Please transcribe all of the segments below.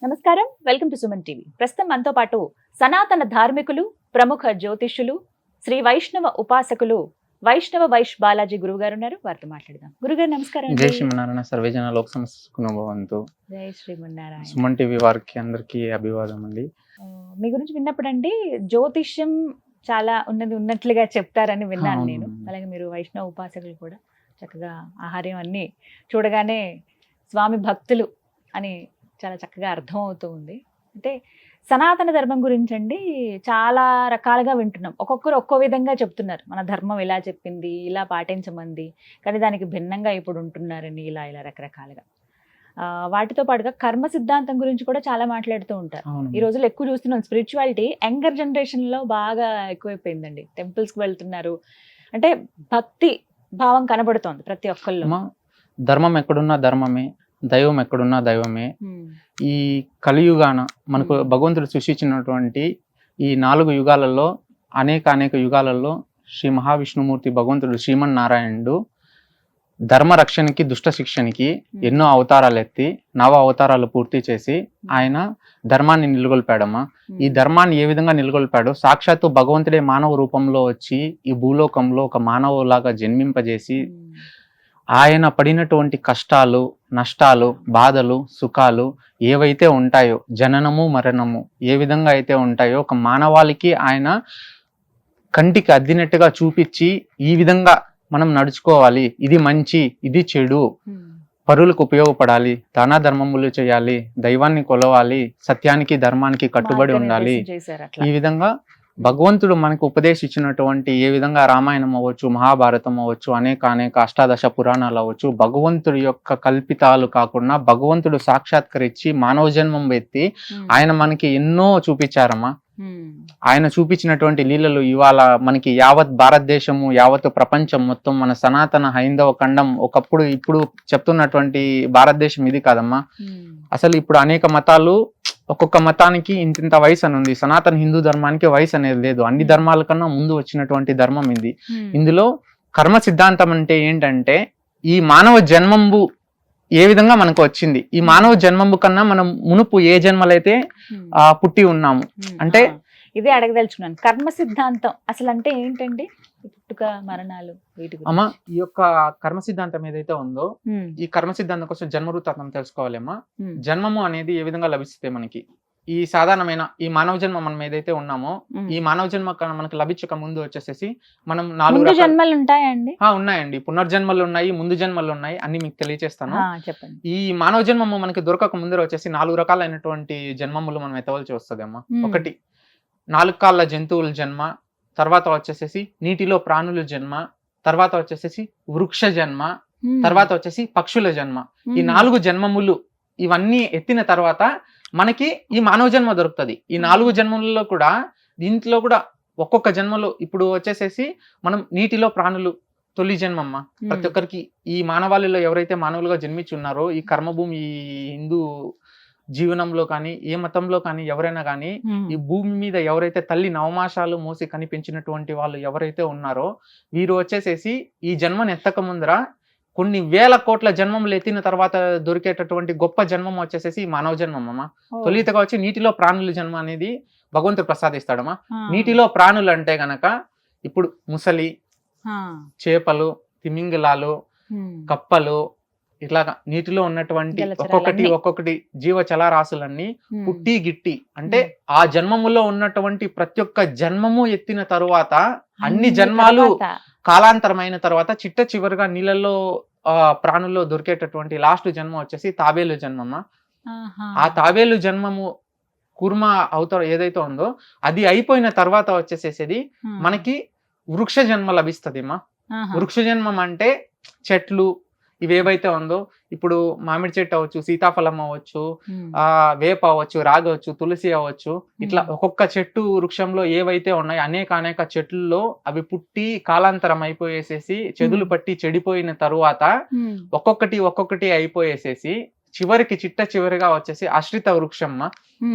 నమస్కారం, welcome to Suman TV. ప్రస్తుతం మనతో పాటు సనాతన ధార్మికులు, ప్రముఖ జ్యోతిష్యులు, శ్రీ వైష్ణవ ఉపాసకులు వైష్ణవ వైష్ బాలాజీ గురువు గారు ఉన్నారు. వారితో మాట్లాడదాం. గురుగారు నమస్కారం జై అండి. శ్రీమన్నారాయణ. సర్వేజన లోక సమస్యకును భవంతు. జై శ్రీమన్నారాయణ. సుమన్ టీవీ వారికి అందరికీ అభివాదం అండి. మీ గురించి విన్నప్పుడండి జ్యోతిష్యం చాలా ఉన్నట్లుగా చెప్తారని విన్నాను అవును. నేను. అలాగే మీరు వైష్ణవ ఉపాసకులు కూడా చక్కగా ఆహార్యం అన్ని చూడగానే స్వామి భక్తులు అని చాలా చక్కగా అర్థం అవుతూ ఉంది. అంటే సనాతన ధర్మం గురించి అండి చాలా రకాలుగా వింటున్నాం. ఒక్కొక్కరు ఒక్కో విధంగా చెప్తున్నారు. మన ధర్మం ఇలా చెప్పింది, ఇలా పాటించమంది, కానీ దానికి భిన్నంగా ఇప్పుడు ఉంటున్నారని ఇలా ఇలా రకరకాలుగా. వాటితో పాటుగా కర్మ సిద్ధాంతం గురించి కూడా చాలా మాట్లాడుతూ ఉంటారు. అవును. ఈ రోజుల్లో ఎక్కువ చూస్తున్నాం. స్పిరిచువాలిటీ యంగర్ జనరేషన్లో బాగా ఎక్కువైపోయిందండి. టెంపుల్స్కి వెళ్తున్నారు. అంటే భక్తి భావం కనబడుతోంది ప్రతి ఒక్కళ్ళు. అమ్మా, ధర్మం ఎక్కడున్నా ధర్మమే, దైవం ఎక్కడున్నా దైవమే. ఈ కలియుగాన మనకు భగవంతుడు సృష్టించినటువంటి ఈ 4 యుగాలలో అనేక యుగాలలో శ్రీ మహావిష్ణుమూర్తి భగవంతుడు శ్రీమన్నారాయణుడు ధర్మ రక్షణకి దుష్ట శిక్షణకి ఎన్నో అవతారాలు ఎత్తి 9 అవతారాలు పూర్తి చేసి ఆయన ధర్మాన్ని నిలగొల్పాడమ్మా. ఈ ధర్మాన్ని ఏ విధంగా నిలగొల్పాడో సాక్షాత్తు భగవంతుడే మానవ రూపంలో వచ్చి ఈ భూలోకంలో ఒక మానవులాగా జన్మింపజేసి ఆయన పడినటువంటి కష్టాలు, నష్టాలు, బాధలు, సుఖాలు ఏవైతే ఉంటాయో, జననము మరణము ఏ విధంగా అయితే ఉంటాయో ఒక మానవాళికి ఆయన కంటికి అద్దినట్టుగా చూపించి ఈ విధంగా మనం నడుచుకోవాలి, ఇది మంచి, ఇది చెడు, పరులకు ఉపయోగపడాలి, దాన ధర్మములు చేయాలి, దైవాన్ని కొలవాలి, సత్యానికి ధర్మానికి కట్టుబడి ఉండాలి. ఈ విధంగా భగవంతుడు మనకు ఉపదేశించినటువంటి ఏ విధంగా రామాయణం అవ్వచ్చు, మహాభారతం అవ్వచ్చు, అనేక అష్టాదశ పురాణాలు అవ్వచ్చు, భగవంతుడి యొక్క కల్పితాలు కాకుండా భగవంతుడు సాక్షాత్కరించి మానవ జన్మం ఎత్తి ఆయన మనకి ఎన్నో చూపించారమ్మా. ఆయన చూపించినటువంటి లీలలు ఇవాళ మనకి యావత్ భారతదేశము, యావత్ ప్రపంచం మొత్తం, మన సనాతన హైందవ ఖండం ఒకప్పుడు ఇప్పుడు చెప్తున్నటువంటి భారతదేశం ఇది కాదమ్మా. అసలు ఇప్పుడు అనేక మతాలు, ఒక్కొక్క మతానికి ఇంత వయసు అని ఉంది. సనాతన హిందూ ధర్మానికి వయసు అనేది లేదు. అన్ని ధర్మాల కన్నా ముందు వచ్చినటువంటి ధర్మం ఇది. ఇందులో కర్మ సిద్ధాంతం అంటే ఏంటంటే ఈ మానవ జన్మంబు ఏ విధంగా మనకు వచ్చింది, ఈ మానవ జన్మంబు కన్నా మనం మునుపు ఏ జన్మలైతే పుట్టి ఉన్నాము అంటే ఇదే అడగదలుచుకున్నాను. కర్మ సిద్ధాంతం అసలు అంటే ఏంటండి? పుట్టుక మరణాలు వీటి గురించి. అమ్మా, ఈ యొక్క కర్మ సిద్ధాంతం ఏదైతే ఉందో ఈ కర్మ సిద్ధాంతం కోసం జన్మ వృత్తాంతం తెలుసుకోవాలమ్మా. జన్మము అనేది ఏ విధంగా లభిస్తే మనకి ఈ సాధారణమైన ఈ మానవ జన్మ మనం ఏదైతే ఉన్నామో ఈ మానవ జన్మ మనకు లభించక ముందు వచ్చేసేసి మనం 4 జన్మలు ఉంటాయండి. ఉన్నాయండి. పునర్జన్మలు ఉన్నాయి, ముందు జన్మలు ఉన్నాయి, అన్ని మీకు తెలియజేస్తాను. చెప్పండి. ఈ మానవ జన్మము మనకి దొరకక ముందర వచ్చేసి 4 రకాలైనటువంటి జన్మములు మనం ఎత్తవలసి వస్తుంది అమ్మా. ఒకటి 4 కాళ్ళ జంతువుల జన్మ, తర్వాత వచ్చేసేసి నీటిలో ప్రాణుల జన్మ, తర్వాత వచ్చేసేసి వృక్ష జన్మ, తర్వాత వచ్చేసి పక్షుల జన్మ. ఈ 4 జన్మములు ఇవన్నీ ఎత్తిన తర్వాత మనకి ఈ మానవ జన్మ దొరుకుతుంది. ఈ 4 జన్మలలో కూడా దీంట్లో కూడా ఒక్కొక్క జన్మలో ఇప్పుడు వచ్చేసేసి మనం నీటిలో ప్రాణులు తొలి జన్మమ్మ. ప్రతి ఒక్కరికి ఈ మానవాళిలో ఎవరైతే మానవులుగా జన్మించున్నారో ఈ కర్మభూమి, ఈ హిందూ జీవనంలో కానీ ఏ మతంలో కానీ ఎవరైనా కానీ ఈ భూమి మీద ఎవరైతే తల్లి నవమాసాలు మోసి కనిపించినటువంటి వాళ్ళు ఎవరైతే ఉన్నారో వీరు వచ్చేసేసి ఈ జన్మను ఎత్తక ముందర కొన్ని వేల కోట్ల జన్మములు ఎత్తిన తర్వాత దొరికేటటువంటి గొప్ప జన్మం వచ్చేసేసి మానవ జన్మం అమ్మా. తొలితగా వచ్చి నీటిలో ప్రాణుల జన్మ అనేది భగవంతుడు ప్రసాదిస్తాడమ్మా. నీటిలో ప్రాణులు అంటే గనక ఇప్పుడు ముసలి, చేపలు, తిమింగలాలు, కప్పలు, ఇట్లాగా నీటిలో ఉన్నటువంటి ఒక్కొక్కటి జీవ చలరాశులన్నీ పుట్టి గిట్టి అంటే ఆ జన్మములో ఉన్నటువంటి ప్రతి ఒక్క జన్మము ఎత్తిన తరువాత అన్ని జన్మాలు కాలాంతరమైన తర్వాత చిట్ట చివరిగా నీళ్ళల్లో ప్రాణుల్లో దొరికేటటువంటి లాస్ట్ జన్మ వచ్చేసి తాబేలు జన్మమ్మ. ఆ తాబేలు జన్మము కుర్మ అవతారం ఏదైతే ఉందో అది అయిపోయిన తర్వాత వచ్చేసేది మనకి వృక్ష జన్మ లభిస్తుంది అమ్మా. వృక్ష జన్మం అంటే చెట్లు ఇవేవైతే ఉందో ఇప్పుడు మామిడి చెట్టు అవ్వచ్చు, సీతాఫలం అవ్వచ్చు, వేప అవ్వచ్చు, రాగి అవ్వచ్చు, తులసి అవ్వచ్చు, ఇట్లా ఒక్కొక్క చెట్టు వృక్షంలో ఏవైతే ఉన్నాయో అనేక చెట్లలో అవి పుట్టి కాలాంతరం అయిపోయేసేసి చెదులు పట్టి చెడిపోయిన తరువాత ఒక్కొక్కటి అయిపోయేసేసి చివరికి చిట్ట చివరిగా వచ్చేసి ఆశ్రిత వృక్షమ్మ.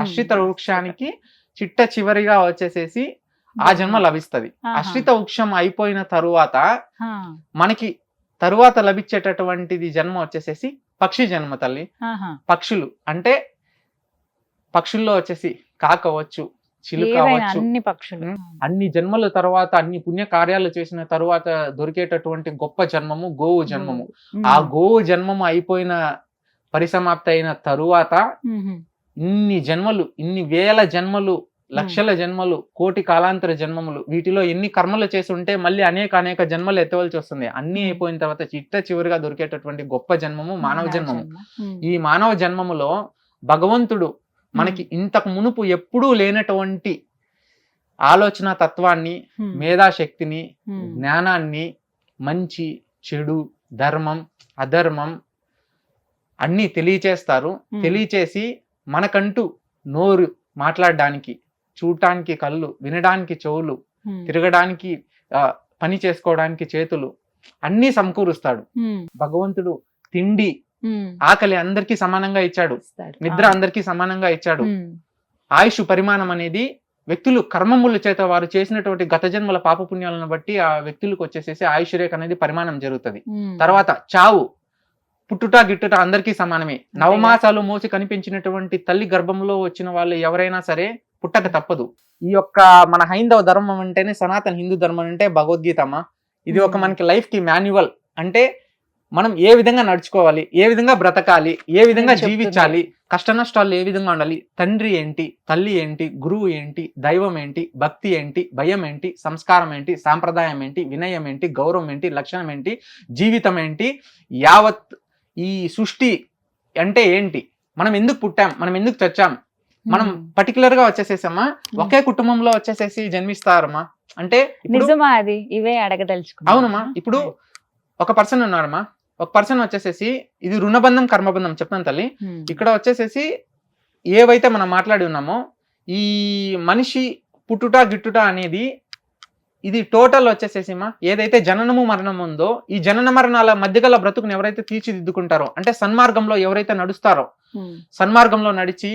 ఆశ్రిత వృక్షానికి చిట్ట చివరిగా వచ్చేసేసి ఆ జన్మ లభిస్తుంది. ఆశ్రిత వృక్షం అయిపోయిన తరువాత మనకి తరువాత లభించేటటువంటిది జన్మ వచ్చేసేసి పక్షి జన్మ తల్లి. పక్షులు అంటే పక్షుల్లో వచ్చేసి కాక అవ్వచ్చు, చిలుక ఏవైనా అవ్వచ్చు, అన్ని పక్షులు. అన్ని జన్మల తర్వాత అన్ని పుణ్య కార్యాలు చేసిన తరువాత దొరికేటటువంటి గొప్ప జన్మము గోవు జన్మము. ఆ గోవు జన్మము అయిపోయిన పరిసమాప్తి అయిన తరువాత ఇన్ని జన్మలు, ఇన్ని వేల జన్మలు, లక్షల జన్మలు, కోటి కాలాంతర జన్మములు, వీటిలో ఎన్ని కర్మలు చేసి ఉంటే మళ్ళీ అనేక జన్మలు ఎత్తవలసి వస్తుంది. అన్ని అయిపోయిన తర్వాత చివరిగా దొరికేటటువంటి గొప్ప జన్మము మానవ జన్మము. ఈ మానవ జన్మములో భగవంతుడు మనకి ఇంతకు మునుపు ఎప్పుడూ లేనటువంటి ఆలోచన తత్వాన్ని, మేధాశక్తిని, జ్ఞానాన్ని, మంచి చెడు, ధర్మం అధర్మం అన్ని తెలియచేస్తారు. తెలియచేసి మనకంటూ నోరు మాట్లాడడానికి, చూడటానికి కళ్ళు, వినడానికి చెవులు, తిరగడానికి పని చేసుకోవడానికి చేతులు అన్ని సమకూరుస్తాడు. భగవంతుడు తిండి ఆకలి అందరికీ సమానంగా ఇచ్చాడు, నిద్ర అందరికీ సమానంగా ఇచ్చాడు. ఆయుష్ పరిమాణం అనేది వ్యక్తులు కర్మముల చేత వారు చేసినటువంటి గత జన్మల పాపపుణ్యాలను బట్టి ఆ వ్యక్తులకు వచ్చేసేసి ఆయుష్ రేఖ అనేది పరిమాణం జరుగుతుంది. తర్వాత చావు, పుట్టుట గిట్టుట అందరికీ సమానమే. నవమాసాలు మోసి కనిపించినటువంటి తల్లి గర్భంలో వచ్చిన వాళ్ళు ఎవరైనా సరే పుట్టక తప్పదు. ఈ యొక్క మన హైందవ ధర్మం అంటేనే, సనాతన హిందూ ధర్మం అంటే భగవద్గీత అమ్మ. ఇది ఒక మనకి లైఫ్ కి మాన్యువల్. అంటే మనం ఏ విధంగా నడుచుకోవాలి, ఏ విధంగా బ్రతకాలి, ఏ విధంగా జీవించాలి, కష్ట నష్టాలు ఏ విధంగా ఉండాలి, తండ్రి ఏంటి, తల్లి ఏంటి, గురువు ఏంటి, దైవం ఏంటి, భక్తి ఏంటి, భయం ఏంటి, సంస్కారం ఏంటి, సాంప్రదాయం ఏంటి, వినయం ఏంటి, గౌరవం ఏంటి, లక్షణం ఏంటి, జీవితం ఏంటి, యావత్ ఈ సృష్టి అంటే ఏంటి, మనం ఎందుకు పుట్టాం, మనం ఎందుకు చచ్చాం, మనం పర్టికులర్ గా వచ్చేసేసమ్మా ఒకే కుటుంబంలో వచ్చేసేసి జన్మిస్తారమ్మా. అంటే నిజమా అది? ఇవే అడగదలుచుకున్నా. అవునమ్మా. ఇప్పుడు ఒక పర్సన్ ఉన్నారమ్మా, ఒక పర్సన్ వచ్చేసేసి ఇది రుణబంధం కర్మబంధం చెప్తాను తల్లి. ఇక్కడ వచ్చేసేసి ఏవైతే మనం మాట్లాడి ఉన్నామో ఈ మనిషి పుట్టుట గిట్టుట అనేది ఇది టోటల్ వచ్చేసేసి ఏదైతే జననము మరణం ఉందో ఈ జనన మరణాల మధ్యగల బ్రతుకుని ఎవరైతే తీర్చిదిద్దుకుంటారో, అంటే సన్మార్గంలో ఎవరైతే నడుస్తారో, సన్మార్గంలో నడిచి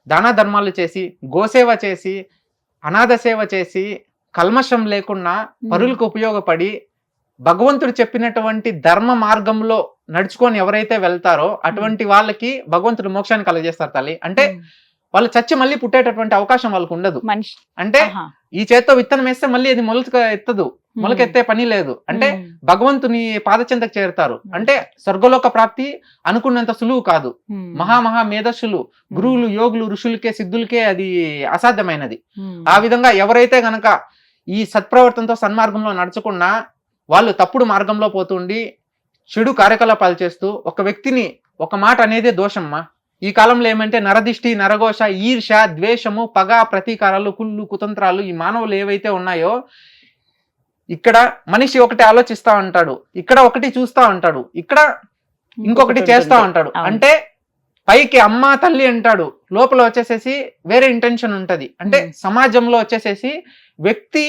దాన ధర్మాలు చేసి, గోసేవ చేసి, అనాథ సేవ చేసి, కల్మషం లేకుండా పరులకు ఉపయోగపడి భగవంతుడు చెప్పినటువంటి ధర్మ మార్గంలో నడుచుకొని ఎవరైతే వెళ్తారో అటువంటి వాళ్ళకి భగవంతుడు మోక్షాన్ని కలగజేస్తారు తల్లి. అంటే వాళ్ళు చచ్చి మళ్ళీ పుట్టేటటువంటి అవకాశం వాళ్ళకు ఉండదు. అంటే ఈ చేత్తో విత్తనం వేస్తే మళ్ళీ అది మొలకెత్తే పని లేదు. అంటే భగవంతుని పాదచెంతకు చేరుతారు. అంటే స్వర్గలోక ప్రాప్తి అనుకున్నంత సులువు కాదు. మహా మేధస్సులు, గురువులు, యోగులు, ఋషులకే, సిద్ధులకే అది అసాధ్యమైనది. ఆ విధంగా ఎవరైతే గనక ఈ సత్ప్రవర్తనతో సన్మార్గంలో నడచకుండా వాళ్ళు తప్పుడు మార్గంలో పోతుండి చెడు కార్యకలాపాలు చేస్తూ ఒక వ్యక్తిని ఒక మాట అనేదే దోషమ్మా. ఈ కాలంలో ఏమంటే నరదిష్టి, నరఘోష, ఈర్ష, ద్వేషము, పగ, ప్రతీకారాలు, కుళ్ళు, కుతంత్రాలు ఈ మానవులు ఏవైతే ఉన్నాయో ఇక్కడ మనిషి ఒకటి ఆలోచిస్తా ఉంటాడు, ఇక్కడ ఒకటి చూస్తా ఉంటాడు, ఇక్కడ ఇంకొకటి చేస్తా ఉంటాడు. అంటే పైకి అమ్మ తల్లి అంటాడు, లోపల వచ్చేసేసి వేరే ఇంటెన్షన్ ఉంటది. అంటే సమాజంలో వచ్చేసేసి వ్యక్తి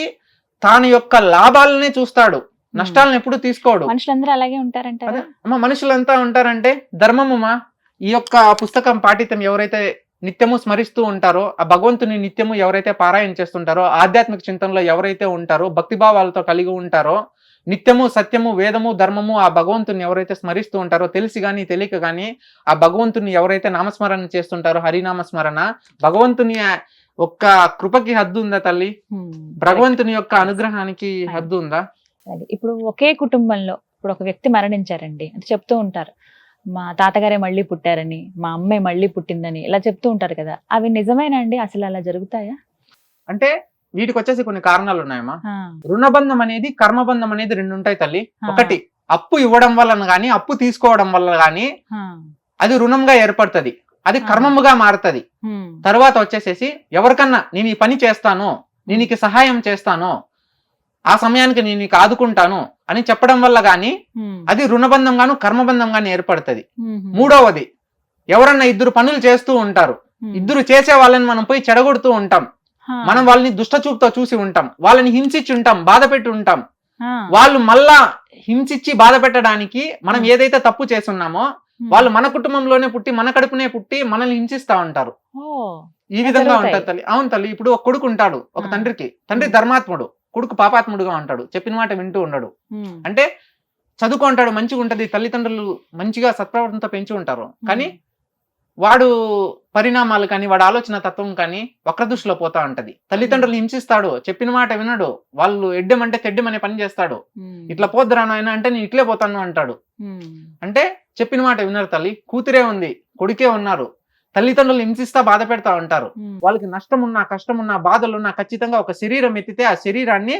తాను యొక్క లాభాలనే చూస్తాడు, నష్టాలను ఎప్పుడు తీసుకోడు. మనుషులందరూ అలాగే ఉంటారంటే అమ్మ మనుషులంతా ఉంటారంటే ధర్మమ్మా. ఈ యొక్క పుస్తకం పాఠితం ఎవరైతే నిత్యము స్మరిస్తూ ఉంటారో, ఆ భగవంతుని నిత్యము ఎవరైతే పారాయణ చేస్తుంటారో, ఆధ్యాత్మిక చింతనలో ఎవరైతే ఉంటారో, భక్తిభావాలతో కలిగి ఉంటారో, నిత్యము సత్యము, వేదము, ధర్మము ఆ భగవంతుని ఎవరైతే స్మరిస్తూ ఉంటారో, తెలిసి గాని తెలియక గాని ఆ భగవంతుని ఎవరైతే నామస్మరణ చేస్తుంటారో, హరినామస్మరణ, భగవంతుని ఒక్క కృపకి హద్దు ఉందా తల్లి? భగవంతుని యొక్క అనుగ్రహానికి హద్దు ఉందా? ఇప్పుడు ఒకే కుటుంబంలో ఇప్పుడు ఒక వ్యక్తి మరణించారండి అంటే చెప్తూ ఉంటారు, మా తాతగారే మళ్ళీ పుట్టారని, మా అమ్మాయి మళ్ళీ పుట్టిందని ఇలా చెప్తూ ఉంటారు కదా, అవి నిజమేనండి? అసలు అలా జరుగుతాయా? అంటే వీటికి వచ్చేసి కొన్ని కారణాలు ఉన్నాయమ్మా. రుణబంధం అనేది, కర్మబంధం అనేది రెండు ఉంటాయి తల్లి. ఒకటి అప్పు ఇవ్వడం వల్ల గాని, అప్పు తీసుకోవడం వల్ల గాని అది రుణంగా ఏర్పడుతుంది, అది కర్మముగా మారుతుంది. తర్వాత వచ్చేసేసి ఎవరికన్నా నేను ఈ పని చేస్తాను, నేను నీకు సహాయం చేస్తాను, ఆ సమయానికి నేను నీకు ఆదుకుంటాను అని చెప్పడం వల్ల గాని అది రుణబంధం గాను కర్మబంధం గాని ఏర్పడుతుంది. మూడవది, ఎవరన్నా ఇద్దరు పనులు చేస్తూ ఉంటారు, ఇద్దరు చేసే వాళ్ళని మనం పోయి చెడగొడుతూ ఉంటాం, మనం వాళ్ళని దుష్టచూపుతో చూసి ఉంటాం, వాళ్ళని హింసించి ఉంటాం, బాధ పెట్టి ఉంటాం. వాళ్ళు మళ్ళా హింసించి బాధ పెట్టడానికి మనం ఏదైతే తప్పు చేస్తున్నామో వాళ్ళు మన కుటుంబంలోనే పుట్టి, మన కడుపునే పుట్టి మనల్ని హింసిస్తా ఉంటారు. ఈ విధంగా ఉంటారు తల్లి. అవును తల్లి. ఇప్పుడు ఒక కొడుకు ఉంటాడు, ఒక తండ్రికి, తండ్రి ధర్మాత్ముడు, కొడుకు పాపాత్ముడుగా ఉంటాడు, చెప్పిన మాట వింటూ ఉండడు. అంటే చదువుకుంటాడు, మంచిగా ఉంటది, తల్లిదండ్రులు మంచిగా సత్ప్రవర్తనతో పెంచి ఉంటారు, కానీ వాడు పరిణామాలు కానీ వాడి ఆలోచన తత్వం కానీ వక్ర దృష్టిలో పోతా ఉంటది. తల్లిదండ్రులు హింసిస్తాడు, చెప్పిన మాట వినడు, వాళ్ళు ఎడ్డమంటే తెడ్డమనే పని చేస్తాడు. ఇట్లా పోద్దురా నాయన అంటే నేను ఇట్లే పోతాను అంటాడు. అంటే చెప్పిన మాట వినరు తల్లి. కూతురే ఉంది, కొడుకే ఉన్నారు, తల్లిదండ్రులు హింసిస్తా బాధ పెడతా ఉంటారు. వాళ్ళకి నష్టం ఉన్నా కష్టం ఉన్నా బాధలున్నా ఖచ్చితంగా ఒక శరీరం ఎత్తితే ఆ శరీరాన్ని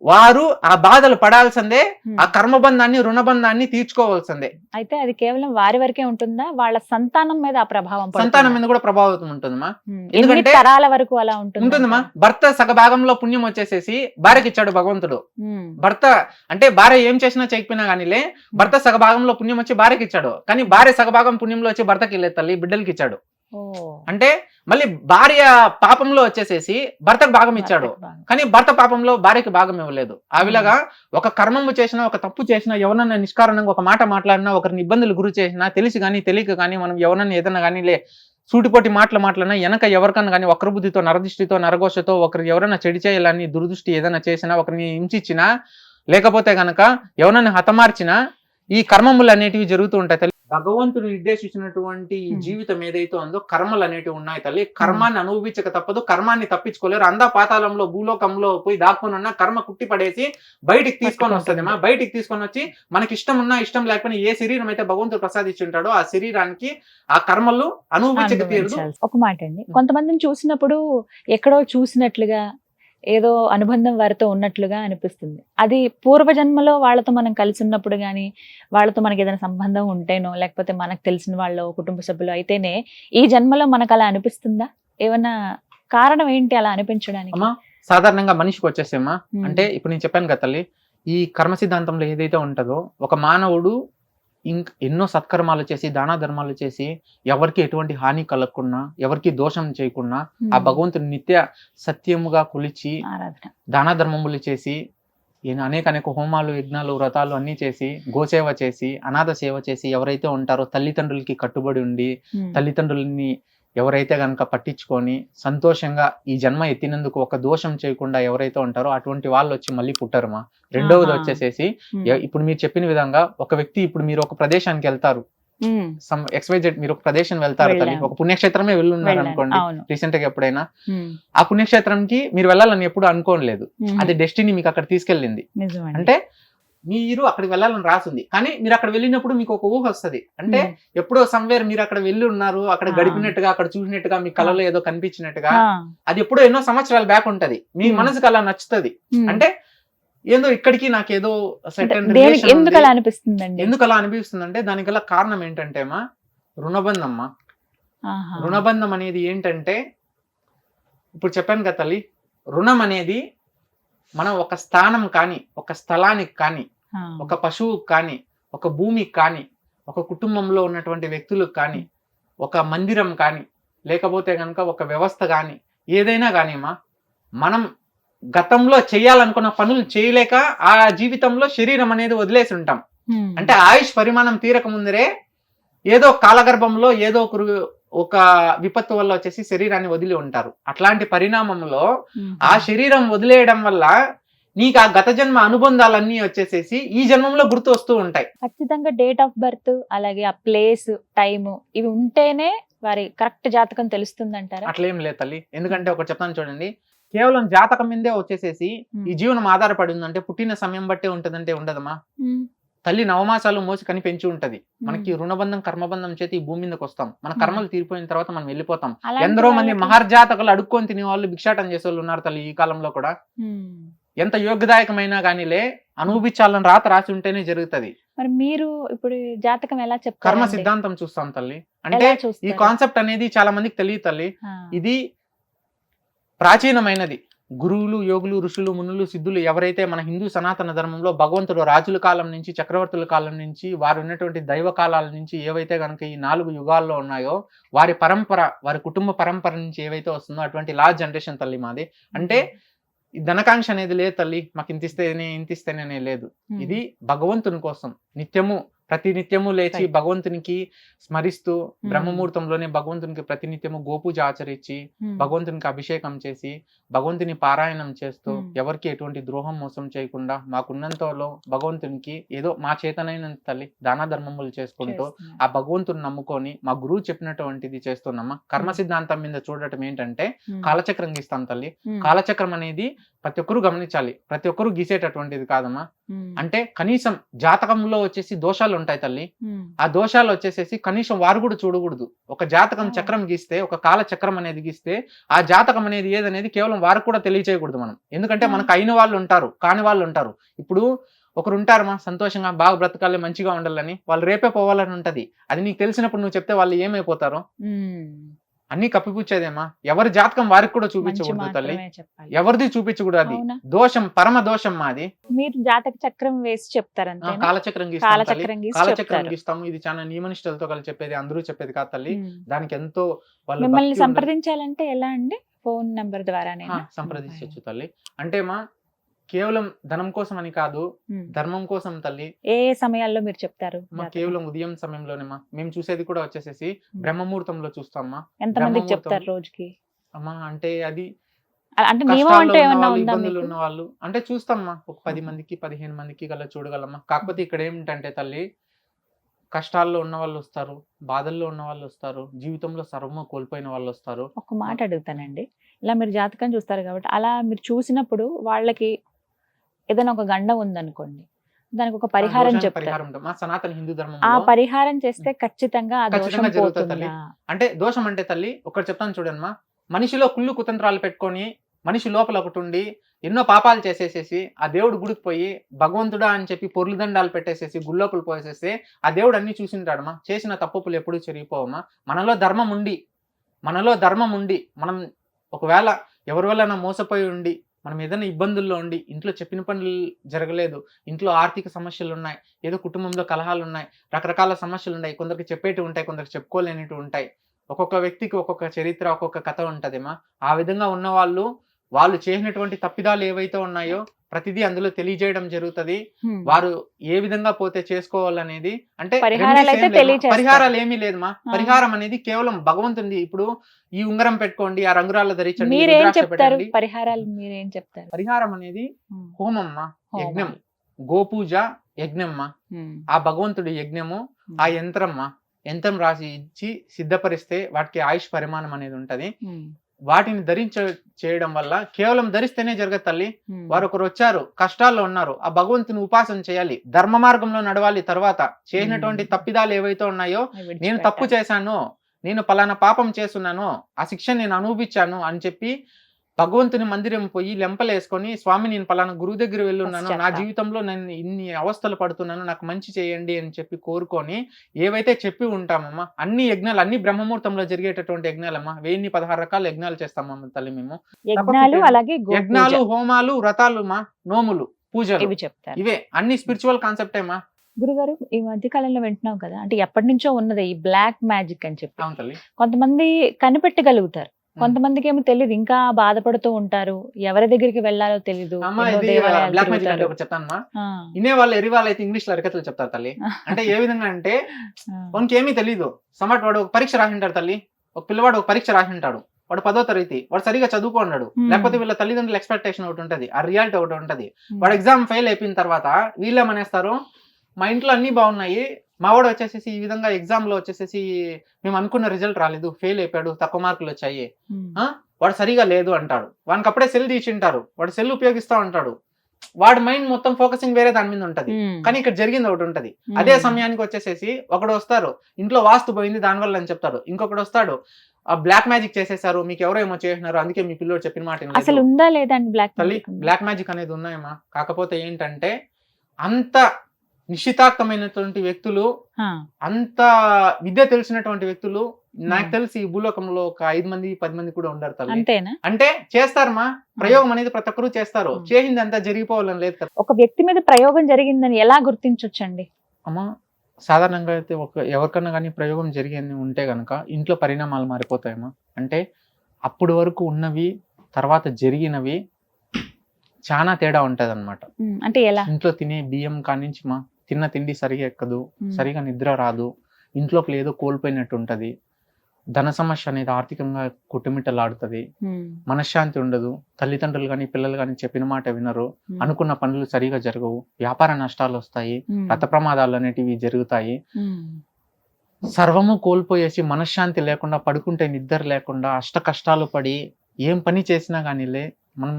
వారు ఆ బాధలు పడాల్సిందే, ఆ కర్మబంధాన్ని రుణబంధాన్ని తీర్చుకోవాల్సిందే. అయితే అది కేవలం వారి వరకే ఉంటుందా, వాళ్ళ సంతానం మీద ఆ ప్రభావం సంతానం మీద కూడా ప్రభావితం ఉంటుందమ్మా. ఎందుకంటే తరాల వరకు అలా ఉంటుందమ్మా. భర్త సగభాగంలో పుణ్యం వచ్చేసేసి భార్యకి ఇచ్చాడు భగవంతుడు. భర్త అంటే భార్య ఏం చేసినా చేయకపోయినా కానీలే, భర్త సగభాగంలో పుణ్యం వచ్చి భార్యకి ఇచ్చాడు. కానీ భార్య సగభాగం పుణ్యంలో వచ్చి భర్తకి లేదు తల్లి, బిడ్డలకి ఇచ్చాడు. అంటే మళ్ళీ భార్య పాపంలో వచ్చేసేసి భర్తకు భాగం ఇచ్చాడు, కానీ భర్త పాపంలో భార్యకి భాగం ఇవ్వలేదు. ఆ విధంగా ఒక కర్మము చేసినా, ఒక తప్పు చేసినా, ఎవరన్నా నిష్కారణంగా ఒక మాట మాట్లాడినా, ఒకరిని ఇబ్బందులు గురి చేసినా, తెలిసి కానీ తెలియక కానీ మనం ఎవరన్నా ఏదన్నా కానీ సూటిపోటి మాట్లాడినా వెనక ఎవరికన్నా కానీ వక్ర బుద్ధితో, నరదృష్టితో, నరఘోషతో ఒకరు ఎవరైనా చెడు చేయాలని దురదృష్టి ఏదైనా చేసినా, ఒకరిని హింసించినా, లేకపోతే గనక ఎవరన్నా హతమార్చినా ఈ కర్మములు అనేటివి జరుగుతూ ఉంటాయి తల్లి. భగవంతుడు నిర్దేశించినటువంటి ఈ జీవితం ఏదైతే ఉందో కర్మలు అనేటివి ఉన్నాయి తల్లి. కర్మాన్ని అనుభవించక తప్పదు, కర్మాన్ని తప్పించుకోలేరు. అందా పాతాళంలో భూలోకంలో పోయి దాక్కుని ఉన్న కర్మ కుట్టి పడేసి బయటికి తీసుకొని వస్తుంది. బయటికి తీసుకొని వచ్చి మనకి ఇష్టం ఉన్నా ఇష్టం లేకపోయినా ఏ శరీరం అయితే భగవంతుడు ప్రసాదించి ఉంటాడో ఆ శరీరానికి ఆ కర్మలు అనుభవించక తీరదు. ఒక మాట అండి, కొంతమందిని చూసినప్పుడు ఎక్కడో చూసినట్లుగా ఏదో అనుబంధం వారితో ఉన్నట్లుగా అనిపిస్తుంది. అది పూర్వజన్మలో వాళ్ళతో మనం కలిసి ఉన్నప్పుడు కానీ, వాళ్ళతో మనకి ఏదైనా సంబంధం ఉంటేనో, లేకపోతే మనకు తెలిసిన వాళ్ళు కుటుంబ సభ్యులు అయితేనే ఈ జన్మలో మనకు అలా అనిపిస్తుందా? ఏమన్నా కారణం ఏంటి అలా అనిపించడానికి? సాధారణంగా మనిషికి వచ్చేసేమా అంటే ఇప్పుడు నేను చెప్పాను కదా తల్లి, ఈ కర్మ సిద్ధాంతంలో ఏదైతే ఉంటుందో ఒక మానవుడు ఎన్నో సత్కర్మాలు చేసి, దాన ధర్మాలు చేసి, ఎవరికి ఎటువంటి హాని కలగకుండా, ఎవరికి దోషం చేయకుండా ఆ భగవంతుని నిత్య సత్యముగా కొలిచి దాన ధర్మములు చేసి, అనేక హోమాలు, యజ్ఞాలు, వ్రతాలు అన్ని చేసి, గోసేవ చేసి, అనాథ సేవ చేసి ఎవరైతే ఉంటారో, తల్లిదండ్రులకి కట్టుబడి ఉండి, తల్లిదండ్రులని ఎవరైతే గనక పట్టించుకొని సంతోషంగా ఈ జన్మ ఎత్తినందుకు ఒక దోషం చేయకుండా ఎవరైతే ఉంటారో అటువంటి వాళ్ళు వచ్చి మళ్ళీ పుట్టరుమా. రెండవది వచ్చేసేసి ఇప్పుడు మీరు చెప్పిన విధంగా ఒక వ్యక్తి, ఇప్పుడు మీరు ఒక ప్రదేశానికి వెళ్తారు, XYZ మీరు ఒక ప్రదేశం వెళ్తారు తల్లి, ఒక పుణ్యక్షేత్రమే వెళ్ళున్నారు అనుకోండి రీసెంట్ గా ఎప్పుడైనా, ఆ పుణ్యక్షేత్రంకి మీరు వెళ్ళాలని ఎప్పుడు అనుకోలేదు, అది డెస్టినీ మీకు అక్కడ తీసుకెళ్ళింది. అంటే మీరు అక్కడికి వెళ్ళాలని రాసింది, కానీ మీరు అక్కడ వెళ్ళినప్పుడు మీకు ఒక ఊహ వస్తుంది. అంటే ఎప్పుడో సమ్వేర్ మీరు అక్కడ వెళ్ళి ఉన్నారు, అక్కడ గడిపినట్టుగా, అక్కడ చూసినట్టుగా, మీ కళలో ఏదో కనిపించినట్టుగా, అది ఎప్పుడో ఎన్నో సంవత్సరాల బ్యాక్ ఉంటది, మీ మనసుకు అలా నచ్చుతుంది. అంటే ఏదో ఇక్కడికి నాకేదో ఎందుకు అలా అనిపిస్తుంది అంటే దానికి గల కారణం ఏంటంటే రుణబంధం. రుణబంధం అనేది ఏంటంటే ఇప్పుడు చెప్పాను కదా తల్లి, రుణం అనేది మనం ఒక స్థానం కానీ, ఒక స్థలానికి కానీ, ఒక పశువుకి కానీ, ఒక భూమికి కానీ, ఒక కుటుంబంలో ఉన్నటువంటి వ్యక్తులకు కానీ, ఒక మందిరం కానీ, లేకపోతే కనుక ఒక వ్యవస్థ కానీ, ఏదైనా కానీ మనం గతంలో చేయాలనుకున్న పనులు చేయలేక ఆ జీవితంలో శరీరం అనేది వదిలేసి ఉంటాం. అంటే ఆయుష్ పరిమాణం తీరక ముందరే ఏదో కాలగర్భంలో ఏదో ఒక విపత్తు వల్ల వచ్చేసి శరీరాన్ని వదిలి ఉంటారు. అట్లాంటి పరిణామంలో ఆ శరీరం వదిలేయడం వల్ల నీకు ఆ గత జన్మ అనుబంధాలన్నీ వచ్చేసేసి ఈ జన్మంలో గుర్తు వస్తూ ఉంటాయి. ఖచ్చితంగా డేట్ ఆఫ్ బర్త్, అలాగే ఆ ప్లేస్, టైమ్ ఇవి ఉంటేనే వారి కరెక్ట్ జాతకం తెలుస్తుంది అంటారా? అట్లేం లేదు తల్లి. ఎందుకంటే ఒకటి చెప్తాను చూడండి, కేవలం జాతకం మీదే వచ్చేసేసి ఈ జీవనం ఆధారపడి ఉందంటే పుట్టిన సమయం బట్టే ఉంటదంటే ఉండదమ్మా. తల్లి నవమాసాలు మోసి కని పెంచి ఉంటది. మనకి రుణబంధం కర్మబంధం చేతి ఈ భూమి మీదకి వస్తాం, మన కర్మలు తీరిపోయిన తర్వాత మనం వెళ్ళిపోతాం. ఎందరో మంది మహర్జాతకులు అడుక్కొని తినే వాళ్ళు, భిక్షాటం చేసే వాళ్ళు ఉన్నారు తల్లి ఈ కాలంలో కూడా. ఎంత యోగ్యదాయకమైనా కానీలే అనుభవించాలని రాసి ఉంటేనే జరుగుతుంది. మరి మీరు ఇప్పుడు జాతకం ఎలా చెప్తారు? కర్మ సిద్ధాంతం చూస్తాం తల్లి. అంటే ఈ కాన్సెప్ట్ అనేది చాలా మందికి తెలియదు తల్లి. ఇది ప్రాచీనమైనది. గురువులు, యోగులు, ఋషులు, మునులు, సిద్ధులు ఎవరైతే మన హిందూ సనాతన ధర్మంలో భగవంతుడు రాజుల కాలం నుంచి, చక్రవర్తుల కాలం నుంచి, వారు ఉన్నటువంటి దైవ కాలాల నుంచి ఏవైతే కనుక ఈ 4 యుగాల్లో ఉన్నాయో వారి పరంపర, వారి కుటుంబ పరంపర నుంచి ఏవైతే వస్తుందో అటువంటి లాస్ట్ జనరేషన్ తల్లి మాది. అంటే ధనకాంక్ష అనేది లేదు తల్లి, మాకు ఇంతిస్తేనే ఇంతిస్తేనే లేదు. ఇది భగవంతుని కోసం నిత్యము ప్రతినిత్యము లేచి Right. భగవంతునికి స్మరిస్తూ బ్రహ్మముహూర్తంలోనే భగవంతునికి ప్రతినిత్యము గోపూజ ఆచరించి భగవంతునికి అభిషేకం చేసి భగవంతుని పారాయణం చేస్తూ ఎవరికి ఎటువంటి ద్రోహం మోసం చేయకుండా మాకున్నంతలో భగవంతునికి ఏదో మా చేతనైనంత తల్లి దాన ధర్మములు చేసుకుంటూ ఆ భగవంతుని నమ్ముకొని మా గురువు చెప్పినటువంటిది చేస్తున్నామా. కర్మ సిద్ధాంతం మీద చూడటం ఏంటంటే కాలచక్రం గీస్తాం తల్లి. కాలచక్రం అనేది ప్రతి ఒక్కరు గమనించాలి, ప్రతి ఒక్కరు గీసేటటువంటిది కాదమ్మా. అంటే కనీసం జాతకంలో వచ్చేసి దోషాలు ఉంటాయి తల్లి. ఆ దోషాలు వచ్చేసేసి కనీసం వారు కూడా చూడకూడదు. ఒక జాతకం చక్రం గీస్తే, ఒక కాల చక్రం అనేది గీస్తే ఆ జాతకం అనేది ఏదనేది కేవలం వారికి కూడా తెలియచేయకూడదు మనం. ఎందుకంటే మనకు అయిన వాళ్ళు ఉంటారు, కాని వాళ్ళు ఉంటారు. ఇప్పుడు ఒకరు ఉంటారమ్మా సంతోషంగా బాగా బ్రతకాలి మంచిగా ఉండాలని, వాళ్ళు రేపే పోవాలని ఉంటది. అది నీకు తెలిసినప్పుడు నువ్వు చెప్తే వాళ్ళు ఏమైపోతారో అన్ని కప్పిపుచ్చేదేమా. ఎవరి జాతకం వారికి కూడా చూపించకూడదు తల్లి, ఎవరిది చూపించకూడదు. అది దోషం, పరమ దోషం మాది. మీరు జాతక చక్రం వేసి చెప్తారంటే కాలచక్రం కాలచక్రం గీస్తాము. ఇది చాలా నియమనిష్టలతో కలిసి చెప్పేది, అందరూ చెప్పేది కాదు తల్లి. దానికి ఎంతో వాళ్ళు మిమ్మల్ని సంప్రదించాలంటే ఎలా అండి? ఫోన్ నంబర్ ద్వారానే సంప్రదించవచ్చు తల్లి. అంటే మా కేవలం ధనం కోసం అని కాదు, ధర్మం కోసం తల్లి. ఏ సమయాల్లో మీరు చెప్తారు? కేవలం ఉదయం సమయంలోనేమా. మేము చూసేది కూడా వచ్చేసేసి బ్రహ్మముహూర్తంలో చూస్తామా. ఎంత మందికి చెప్తారు రోజుకి? అమ్మా అంటే అది అంటే నియమం అంటే ఏమన్నా ఉందా? ఇబ్బందులు ఉన్న వాళ్ళు అంటే చూస్తామ్మా. ఒక 10 మందికి 15 మందికి గల చూడగలమ్మా. కాకపోతే ఇక్కడ ఏమిటంటే తల్లి, కష్టాల్లో ఉన్న వాళ్ళు వస్తారు, బాధల్లో ఉన్న వాళ్ళు వస్తారు, జీవితంలో సర్వము కోల్పోయిన వాళ్ళు వస్తారు. ఒక మాట అడుగుతానండి, ఇలా మీరు జాతకం చూస్తారు కాబట్టి అలా మీరు చూసినప్పుడు వాళ్ళకి ఏదైనా ఒక గండం ఉందనుకోండి, దానికి ఒక పరిహారం చెప్తారు. సనాతన హిందూ ధర్మం ఆ పరిహారం చేస్తే ఖచ్చితంగా ఆ దోషం జరుగుతుంది. అంటే దోషం అంటే తల్లి ఒకటి చెప్తాను చూడమ్మా. మనిషిలో కుళ్ళు కుతంత్రాలు పెట్టుకొని మనిషి లోపల ఒకటి ఉండి ఎన్నో పాపాలు చేసేసేసి ఆ దేవుడు గుడికి పోయి భగవంతుడా అని చెప్పి పొర్లు దండాలు పెట్టేసేసి గుళ్ళోపలు పోసేస్తే ఆ దేవుడు అన్ని చూసింటాడమ్మా. చేసిన తప్పులు ఎప్పుడూ చెరిగిపోవమ్మా. మనలో ధర్మం ఉండి మనం ఒకవేళ ఎవరి వల్ల మోసపోయి ఉండి మనం ఏదైనా ఇబ్బందుల్లో ఉండి ఇంట్లో చెప్పిన పనులు జరగలేదు, ఇంట్లో ఆర్థిక సమస్యలు ఉన్నాయి, ఏదో కుటుంబంలో కలహాలు ఉన్నాయి, రకరకాల సమస్యలు ఉన్నాయి, కొందరికి చెప్పేటివి ఉంటాయి, కొందరికి చెప్పుకోలేనివి ఉంటాయి. ఒక్కొక్క వ్యక్తికి ఒక్కొక్క చరిత్ర, ఒక్కొక్క కథ ఉంటదేమా. ఆ విధంగా ఉన్న వాళ్ళు చేసినటువంటి తప్పిదాలు ఏవైతే ఉన్నాయో ప్రతిదీ అందులో తెలియజేయడం జరుగుతుంది. వారు ఏ విధంగా పోతే చేసుకోవాలనేది. అంటే పరిహారాలు ఏమీ లేదమ్మా. పరిహారం అనేది కేవలం భగవంతుంది. ఇప్పుడు ఈ ఉంగరం పెట్టుకోండి, ఆ రంగురాళ్ళు ధరించండి. పరిహారం అనేది హోమమ్మా, యజ్ఞం, గోపూజ యజ్ఞమ్మా. ఆ భగవంతుడి యజ్ఞము, ఆ యంత్రం రాసి ఇచ్చి సిద్ధపరిస్తే వాటికి ఆయుష్ పరిమాణం అనేది ఉంటది. వాటిని చేయడం వల్ల కేవలం ధరిస్తేనే జరగదు తల్లి. వారు ఒకరు వచ్చారు, కష్టాల్లో ఉన్నారు, ఆ భగవంతుని ఉపాసన చేయాలి, ధర్మ మార్గంలో నడవాలి. తర్వాత చేసినటువంటి తప్పిదాలు ఏవైతే ఉన్నాయో, నేను తప్పు చేశాను, నేను పలానా పాపం చేస్తున్నాను, ఆ శిక్ష నేను అనుభవించాను అని చెప్పి భగవంతుని మందిరం పోయి లెంపలేసుకొని, స్వామి నేను పలానా గురువు దగ్గర వెళ్ళున్నాను, నా జీవితంలో నేను ఇన్ని అవస్థలు పడుతున్నాను, నాకు మంచి చేయండి అని చెప్పి కోరుకొని ఏవైతే చెప్పి ఉంటామమ్మా. అన్ని యజ్ఞాలు, అన్ని బ్రహ్మముహూర్తంలో జరిగేటటువంటి యజ్ఞాలమ్మా. 1016 రకాల యజ్ఞాలు చేస్తామమ్మా తల్లి మేము. యజ్ఞాలు, హోమాలు, వ్రతాలు మా, నోములు, పూజలు, ఇవే అన్ని స్పిరిచువల్ కాన్సెప్టేమా. గురుగారు, ఈ మధ్య కాలంలో వింటున్నాం కదా, అంటే ఎప్పటి నుంచో ఉన్నది ఈ బ్లాక్ మ్యాజిక్ అని చెప్పి. కొంతమంది కనిపెట్టగలుగుతారు, కొంతమందికి ఏమో తెలియదు, ఇంకా బాధపడుతూ ఉంటారు, ఎవరి దగ్గరికి వెళ్ళాలో తెలియదు. ఇనే వాళ్ళు ఎరి వాళ్ళు అయితే ఇంగ్లీష్ లో అరికతలు చెప్తారు తల్లి. అంటే ఏ విధంగా అంటే వానికి ఏమీ తెలియదు. సమాట్ వాడు ఒక పరీక్ష రాసింటాడు తల్లి, ఒక పిల్లవాడు ఒక పరీక్ష రాసింటాడు, వాడు 10వ తరగతి, వాడు సరిగా చదువుకున్నాడు, లేకపోతే వీళ్ళ తల్లిదండ్రుల ఎక్స్పెక్టేషన్ ఒకటి ఉంటది, ఆ రియాలిటీ ఒకటి ఉంటది. వాడు ఎగ్జామ్ ఫెయిల్ అయిపోయిన తర్వాత వీళ్ళేమనేస్తారు, మా ఇంట్లో అన్ని బాగున్నాయి, మావాడు వచ్చేసేసి ఈ విధంగా ఎగ్జామ్ లో వచ్చేసేసి మేము అనుకున్న రిజల్ట్ రాలేదు, ఫెయిల్ అయిపోయాడు, తక్కువ మార్కులు వచ్చాయి, వాడు సరిగా లేదు అంటాడు. వానికి అప్పుడే సెల్ తీసింటారు, వాడు సెల్ ఉపయోగిస్తా ఉంటాడు, వాడి మైండ్ మొత్తం ఫోకసింగ్ వేరే దాని మీద ఉంటది. కానీ ఇక్కడ జరిగింది ఒకటి ఉంటది. అదే సమయానికి వచ్చేసేసి ఒకడు వస్తారు, ఇంట్లో వాస్తు పోయింది దానివల్ల అని చెప్తాడు, ఇంకొకటి వస్తాడు, ఆ బ్లాక్ మ్యాజిక్ చేసేసారు, మీకు ఎవరో ఏమో చేసినారు, అందుకే మీ పిల్లోడు చెప్పిన మాట అసలు ఉందా లేదా అండి బ్లాక్ మ్యాజిక్ అనేది ఉన్నాయమ్మా. కాకపోతే ఏంటంటే అంత నిశ్చితార్థమైనటువంటి వ్యక్తులు, అంత విద్య తెలిసినటువంటి వ్యక్తులు నాకు తెలిసి ఈ భూలోకంలో ఒక 5 మంది 10 మంది కూడా ఉండరు తల్లి. అంటే చేస్తారమ్మా, ప్రయోగం అనేది ప్రతి ఒక్కరు చేస్తారు, చేసింది అంతా జరిగిపోవాలని లేదు కదా. ఒక వ్యక్తి మీద ప్రయోగం జరిగిందని ఎలా గుర్తించొచ్చండి? అమ్మా సాధారణంగా అయితే ఎవరికన్నా కానీ ప్రయోగం జరిగింది ఉంటే గనక ఇంట్లో పరిణామాలు మారిపోతాయమ్మా. అంటే అప్పుడు వరకు ఉన్నవి తర్వాత జరిగినవి చాలా తేడా ఉంటది అనమాట. అంటే ఎలా? ఇంట్లో తినే బియ్యం కానించి తిన్న తిండి సరిగా ఎక్కదు, ఉమ్, సరిగా నిద్ర రాదు, ఇంట్లోకి ఏదో కోల్పోయినట్టు ఉంటది, ధన సమస్య అనేది ఆర్థికంగా కొట్టుమిట్టలాడుతుంది, ఉమ్, మనశ్శాంతి ఉండదు, తల్లిదండ్రులు కానీ పిల్లలు కానీ చెప్పిన మాట వినరు, ఉమ్, అనుకున్న పనులు సరిగా జరగవు, వ్యాపార నష్టాలు వస్తాయి, ఉమ్, రథ ప్రమాదాలు అనేటివి జరుగుతాయి, ఉమ్, సర్వము కోల్పోయేసి మనశ్శాంతి లేకుండా, పడుకుంటే నిద్ర లేకుండా, అష్ట కష్టాలు పడి ఏం పని చేసినా కానీలే మనం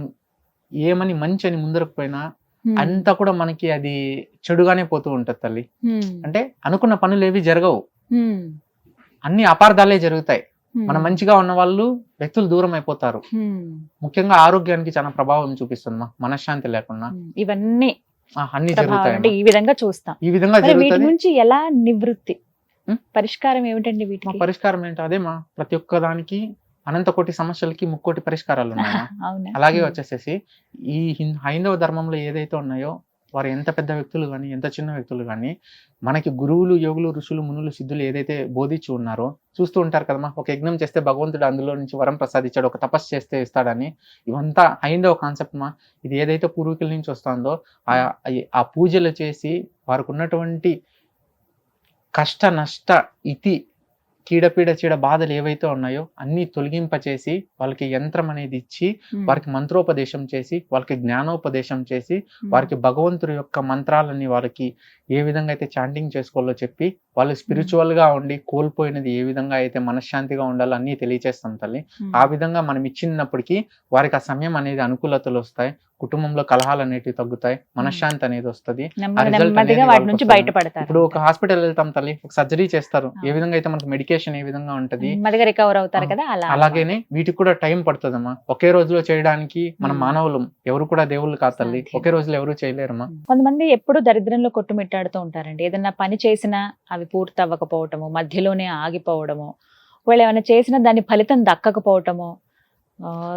ఏమని మంచి అని ముందరకు పోయినా ఉమ్, అంతా కూడా మనకి అది చెడుగానే పోతూ ఉంటది తల్లి. ఉమ్, అంటే అనుకున్న పనులు ఏవి జరగవు, ఉమ్, అన్ని అపార్థాలే జరుగుతాయి. ఉమ్, మన మంచిగా ఉన్న వాళ్ళు వ్యక్తులు దూరం అయిపోతారు. ఉమ్, ముఖ్యంగా ఆరోగ్యానికి చాలా ప్రభావం చూపిస్తుందమ్మా మనశ్శాంతి లేకుండా. ఉమ్, ఇవన్నీ అన్ని ప్రభావం అంటే జరుగుతాయి, ఈ విధంగా చూస్తాం. ఈ విధంగా మరి వీటి జరుగుతుంది. నుంచి ఎలా నివృత్తి, ఉమ్, పరిష్కారం ఏమిటండి మా వీటికి? పరిష్కారం ఏంటో అదేమా, ప్రతి ఒక్క దానికి అనంత కోటి సమస్యలకి ముక్కోటి పరిష్కారాలు ఉన్నాయా. అవునా? అలాగే ఉమ్, వచ్చేసేసి ఈ హైందవ ధర్మంలో ఏదైతే ఉన్నాయో, వారు ఎంత పెద్ద వ్యక్తులు కానీ ఎంత చిన్న వ్యక్తులు కానీ మనకి గురువులు, యోగులు, ఋషులు, మునులు, సిద్ధులు ఏదైతే బోధించి ఉన్నారో చూస్తూ ఉంటారు కదమ్మా. ఒక యజ్ఞం చేస్తే భగవంతుడు అందులో నుంచి వరం ప్రసాదించాడు, ఒక తపస్సు చేస్తే ఇస్తాడని. ఇవంతా హైందవ కాన్సెప్ట్ మా. ఇది ఏదైతే పూర్వీకుల నుంచి వస్తుందో ఆ పూజలు చేసి వారికి ఉన్నటువంటి కష్ట నష్ట ఇతి కీడపీడ చీడ బాధలు ఏవైతే ఉన్నాయో అన్ని తొలగింపచేసి వాళ్ళకి యంత్రం అనేది ఇచ్చి ఉమ్, వారికి మంత్రోపదేశం చేసి వాళ్ళకి జ్ఞానోపదేశం చేసి ఉమ్, వారికి భగవంతుడి యొక్క మంత్రాలని వాళ్ళకి ఏ విధంగా అయితే చాంటింగ్ చేసుకోవాలో చెప్పి వాళ్ళు స్పిరిచువల్ గా ఉండి కోల్పోయినది ఏ విధంగా అయితే మనశ్శాంతిగా ఉండాలో అన్ని తెలియచేస్తాం తల్లి. ఉమ్, ఆ విధంగా మనం ఇచ్చినప్పటికీ వారికి ఆ సమయం అనేది అనుకూలతలు వస్తాయి, కుటుంబంలో కలహాలు అనేటివి తగ్గుతాయి, మనశ్శాంతి అనేది వస్తుంది. నెమ్మదిగా వాటి నుంచి బయటపడతారు. ఇప్పుడు ఒక హాస్పిటల్ వెళ్తాం తల్లి, ఒక సర్జరీ చేస్తారు, ఏ విధంగా అయితే మనకి మెడికేషన్ ఏ విధంగా ఉంటది, నెమ్మదిగా రికవర్ అవుతారు కదా, అలా అలాగేనే వీటికి కూడా టైం పడుతుందమ్మా. ఒకే రోజులో చేయడానికి మనం మ్మ్. మానవులు, ఎవరు కూడా దేవుళ్ళు కాదు తల్లి, సాధ్యం. ఒకే రోజులో ఎవరు చేయలేరమ్మా. కొంతమంది ఎప్పుడు దరిద్రంలో కొట్టుమిట్టాడుతూ ఉంటారండి. ఏదన్నా పని చేసినా అవి పూర్తి అవ్వకపోవటము, మధ్యలోనే ఆగిపోవడము, ఒకవేళ ఏమైనా చేసినా దాని ఫలితం దక్కకపోవటము,